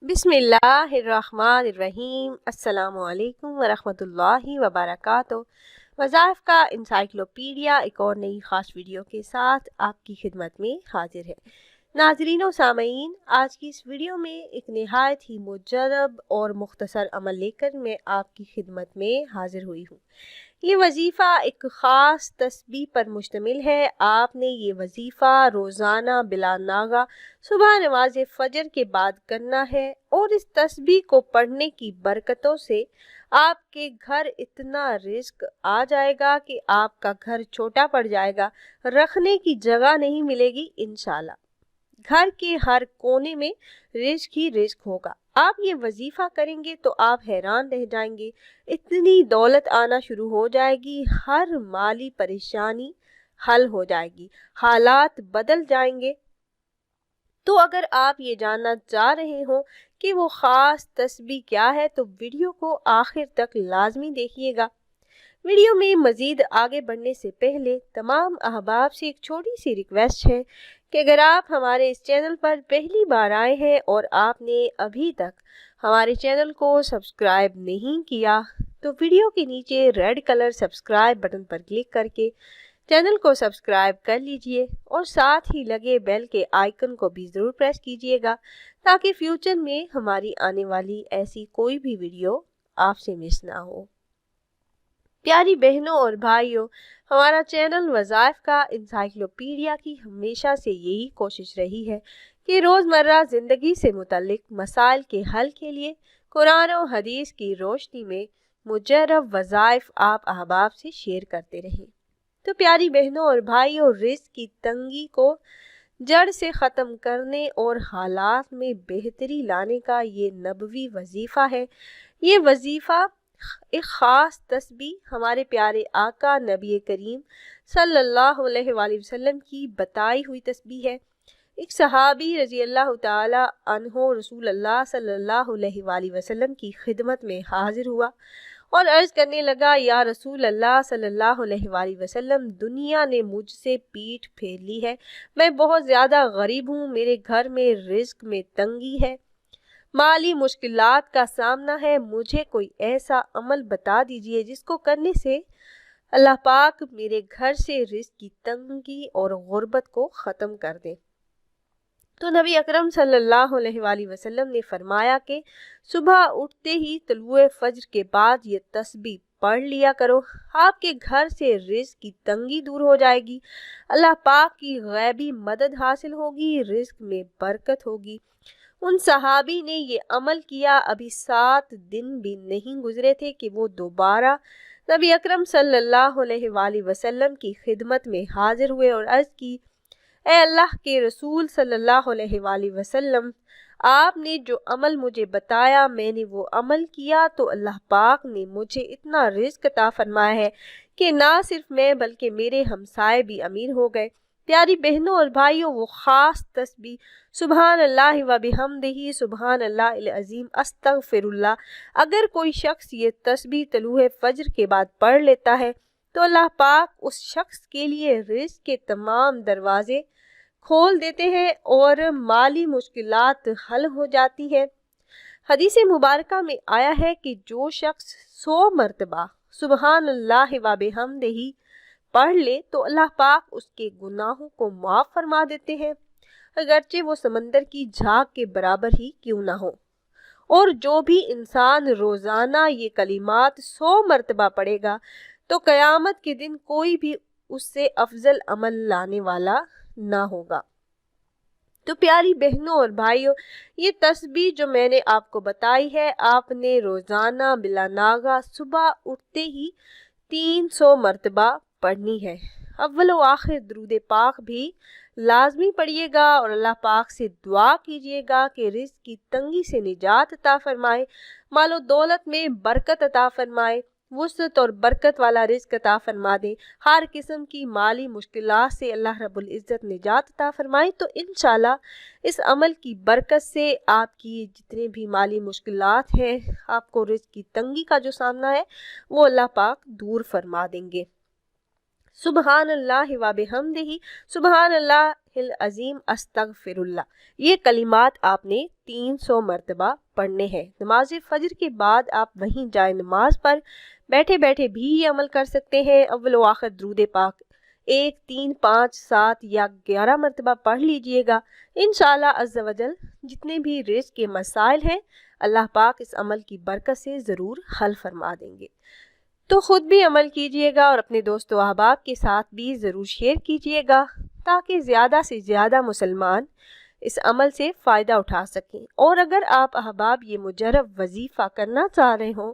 बिस्मिल्लाहिर्रहमानिर्रहीम। अस्सलामु अलैकुम वरहमतुल्लाहि वबरकातुहू। वज़ाइफ़ का इंसाइक्लोपीडिया एक और नई ख़ास वीडियो के साथ आपकी खिदमत में हाजिर है। नाज़रीन व सामईन, आज की इस वीडियो में एक नहायत ही मुजर्रब और मुख्तसर अमल लेकर मैं आपकी खिदमत में हाजिर हुई हूँ। ये वजीफ़ा एक ख़ास तस्बीह पर मुश्तमिल है। आपने ये वजीफ़ा रोज़ाना बिला नागा सुबह नमाज फजर के बाद करना है और इस तस्बीह को पढ़ने की बरकतों से आपके घर इतना रिस्क आ जाएगा कि आपका घर छोटा पड़ जाएगा, रखने की जगह नहीं मिलेगी इंशाल्लाह। घर के हर कोने में रिस्क ही रिस्क होगा। आप ये वजीफा करेंगे तो आप हैरान रह जाएंगे, इतनी दौलत आना शुरू हो जाएगी, हर माली परेशानी हल हो जाएगी, हालात बदल जाएंगे। तो अगर आप ये जानना चाह रहे हो कि वो ख़ास तस्बीह क्या है तो वीडियो को आखिर तक लाजमी देखिएगा। वीडियो में मज़ीद आगे बढ़ने से पहले तमाम अहबाब से एक छोटी सी रिक्वेस्ट है कि अगर आप हमारे इस चैनल पर पहली बार आए हैं और आपने अभी तक हमारे चैनल को सब्सक्राइब नहीं किया तो वीडियो के नीचे रेड कलर सब्सक्राइब बटन पर क्लिक करके चैनल को सब्सक्राइब कर लीजिए और साथ ही लगे बेल के आइकन को भी ज़रूर प्रेस कीजिएगा ताकि फ्यूचर में हमारी आने वाली ऐसी कोई भी वीडियो आपसे मिस ना हो। प्यारी बहनों और भाइयों, हमारा चैनल वज़ाइफ़ का इंसाइक्लोपीडिया की हमेशा से यही कोशिश रही है कि रोज़मर्रा ज़िंदगी से मुतल्लिक मसाइल के हल के लिए कुरान और हदीस की रोशनी में मुजर्रब वज़ाइफ़ आप अहबाब से शेयर करते रहें। तो प्यारी बहनों और भाइयों, रिज़्क़ की तंगी को जड़ से ख़त्म करने और हालात में बेहतरी लाने का ये नबवी वजीफ़ा है। ये वजीफ़ा एक ख़ास तस्बीह हमारे प्यारे आका नबी करीम सल्लल्लाहु अलैहि वसल्लम की बताई हुई तस्बीह है। एक सहाबी रज़ी अल्लाह ताला अन्हो रसूलुल्लाह सल्लल्लाहु अलैहि वसल्लम की खिदमत में हाजिर हुआ और अर्ज़ करने लगा, या रसूल अल्लाह सल्लल्लाहु अलैहि वसल्लम, दुनिया ने मुझसे पीठ फेर ली है, मैं बहुत ज़्यादा गरीब हूँ, मेरे घर में रिज़्क़ में तंगी है, माली मुश्किलात का सामना है, मुझे कोई ऐसा अमल बता दीजिए जिसको करने से अल्लाह पाक मेरे घर से रिज़्क़ की तंगी और गुर्बत को ख़त्म कर दे। तो नबी अकरम सल्लल्लाहु अलैहि वसल्लम ने फरमाया कि सुबह उठते ही तलुए फज्र के बाद ये तस्बीह पढ़ लिया करो, आपके घर से रिज़्क़ की तंगी दूर हो जाएगी, अल्लाह पाक की गैबी मदद हासिल होगी, रिज़्क़ में बरकत होगी। उन सहाबी ने ये अमल किया, अभी 7 दिन भी नहीं गुजरे थे कि वो दोबारा नबी अकरम सल्लल्लाहु अलैहि वसल्लम की खिदमत में हाजिर हुए और अर्ज़ की, ए अल्लाह के रसूल सल्लल्लाहु अलैहि वसल्लम, आपने जो अमल मुझे बताया मैंने वो अमल किया तो अल्लाह पाक ने मुझे इतना रिज़्क़ अता फरमाया है कि ना सिर्फ मैं बल्कि मेरे हमसाए भी अमीर हो गए। प्यारी बहनों और भाइयों, वो ख़ास तस्बीह सुबहान अल्लाह व बिहम्दिही सुबहान अल्लाहिल अज़ीम अस्तगफिरुल्लाह, अगर कोई शख्स ये तस्बीह तलूए फज्र के बाद पढ़ लेता है तो अल्लाह पाक उस शख्स के लिए रिज़्क़ के तमाम दरवाजे खोल देते हैं और माली मुश्किलात हल हो जाती है। हदीस मुबारका में आया है कि जो शख्स 100 मरतबा सुबहान अल्लाह व बिहम्दिही पढ़ ले तो अल्लाह पाक उसके गुनाहों को माफ़ फरमा देते हैं, अगरचे वो समंदर की झाग के बराबर ही क्यों ना हो। और जो भी इंसान रोज़ाना ये कलिमात 100 मरतबा पढ़ेगा तो क़यामत के दिन कोई भी उससे अफजल अमल लाने वाला ना होगा। तो प्यारी बहनों और भाइयों, ये तस्बीह जो मैंने आपको बताई है, आपने रोज़ाना बिला नागा सुबह उठते ही 300 मरतबा पढ़नी है। अव्वल व आखिर दुरूद पाक भी लाजमी पढ़िएगा और अल्लाह पाक से दुआ कीजिएगा कि रिज़्क़ की तंगी से निजात अता फरमाए, मालो दौलत में बरकत अता फरमाए, वुसअत और बरकत वाला रिज़्क़ अता फरमा दे, हर किस्म की माली मुश्किलात से अल्लाह रब्बुल इज़्ज़त निजात अता फरमाए। तो इंशाल्लाह इस अमल की बरकत से आपकी जितने भी माली मुश्किलात हैं, आपको रिज़्क़ की तंगी का जो सामना है वो अल्लाह पाक दूर फरमा देंगे। सुबहान अल्लाह व बिहम्दिही सुबहान अल्लाह العظیم استغفراللہ، یہ کلمات آپ نے 300 مرتبہ پڑھنے ہیں۔ نماز فجر کے بعد آپ وہیں جائے نماز پر بیٹھے بیٹھے بھی یہ عمل کر سکتے ہیں۔ اول و آخر درود پاک 1، 3، 5، 7 یا 11 مرتبہ پڑھ لیجئے گا۔ انشاءاللہ عز و جل جتنے بھی رزق کے مسائل ہیں اللہ پاک اس عمل کی برکت سے ضرور حل فرما دیں گے۔ تو خود بھی عمل کیجئے گا اور اپنے دوست و احباب کے ساتھ بھی ضرور شیئر کیجئے گا تاکہ زیادہ سے زیادہ مسلمان اس عمل سے فائدہ اٹھا سکیں۔ اور اگر آپ احباب یہ مجرب وظیفہ کرنا چاہ رہے ہوں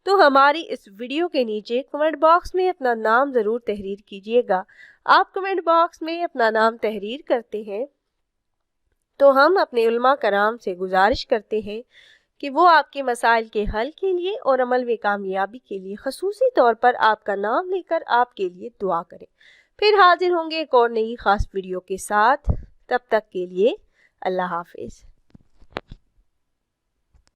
تو ہماری اس ویڈیو کے نیچے کمنٹ باکس میں اپنا نام ضرور تحریر کیجئے گا۔ آپ کمنٹ باکس میں اپنا نام تحریر کرتے ہیں تو ہم اپنے علماء کرام سے گزارش کرتے ہیں کہ وہ آپ کے مسائل کے حل کے لیے اور عمل میں کامیابی کے لیے خصوصی طور پر آپ کا نام لے کر آپ کے لیے دعا کریں۔ پھر حاضر ہوں گے ایک اور نئی خاص ویڈیو کے ساتھ، تب تک کے لیے اللہ حافظ۔